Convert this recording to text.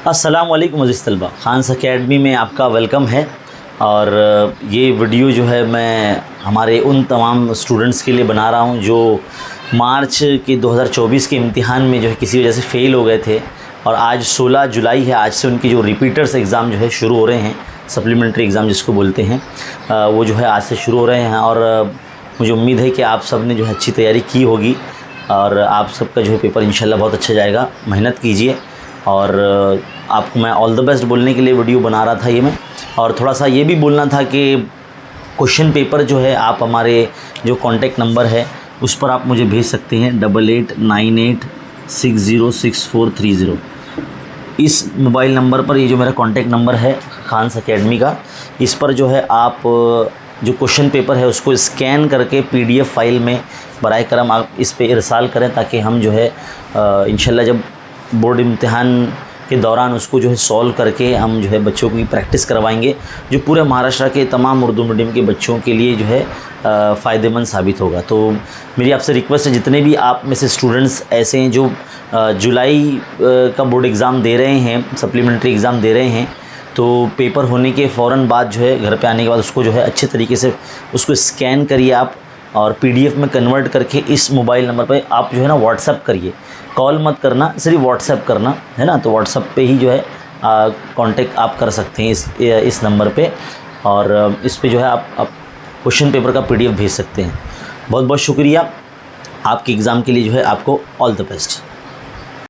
अस्सलाम वालेकुम अज़ीज़ तलबा, खान्स अकेडमी में आपका वेलकम है। और ये वीडियो जो है मैं हमारे उन तमाम स्टूडेंट्स के लिए बना रहा हूँ जो मार्च के 2024 के इम्तिहान में जो है किसी वजह से फ़ेल हो गए थे। और आज 16 जुलाई है, आज से उनकी जो रिपीटर्स एग्ज़ाम जो है शुरू हो रहे हैं, सप्लीमेंट्री एग्ज़ाम जिसको बोलते हैं, वो जो है आज से शुरू हो रहे हैं। और मुझे उम्मीद है कि आप सब ने जो है अच्छी तैयारी की होगी और आप सबका जो है पेपर इंशाल्लाह बहुत अच्छा जाएगा। मेहनत कीजिए और आपको मैं ऑल द बेस्ट बोलने के लिए वीडियो बना रहा था ये मैं। और थोड़ा सा ये भी बोलना था कि क्वेश्चन पेपर जो है आप हमारे जो कॉन्टैक्ट नंबर है उस पर आप मुझे भेज सकते हैं 8898606430। इस मोबाइल नंबर पर, ये जो मेरा कॉन्टैक्ट नंबर है खान्स अकेडमी का, इस पर जो है आप जो क्वेश्चन पेपर है उसको स्कैन करके PDF फाइल में बराए करम आप इस पे इरसाल करें, ताकि हम जो है इंशाल्लाह जब बोर्ड इम्तिहान के दौरान उसको जो है सॉल्व करके हम जो है बच्चों की प्रैक्टिस करवाएंगे, जो पूरे महाराष्ट्र के तमाम उर्दू मीडियम के बच्चों के लिए जो है फ़ायदेमंद साबित होगा। तो मेरी आपसे रिक्वेस्ट है, जितने भी आप में से स्टूडेंट्स ऐसे हैं जो जुलाई का बोर्ड एग्ज़ाम दे रहे हैं, सप्लीमेंट्री एग्ज़ाम दे रहे हैं, तो पेपर होने के फ़ौरन बाद जो है घर पे आने के बाद उसको जो है अच्छे तरीके से उसको स्कैन करिए आप, और PDF में कन्वर्ट करके इस मोबाइल नंबर पे आप जो है ना व्हाट्सअप करिए। कॉल मत करना, सिर्फ व्हाट्सअप करना है ना। तो व्हाट्सअप पे ही जो है कांटेक्ट आप कर सकते हैं इस नंबर पे, और इस पे जो है आप क्वेश्चन पेपर का PDF भेज सकते हैं। बहुत बहुत शुक्रिया। आपके एग्ज़ाम के लिए जो है आपको ऑल द बेस्ट।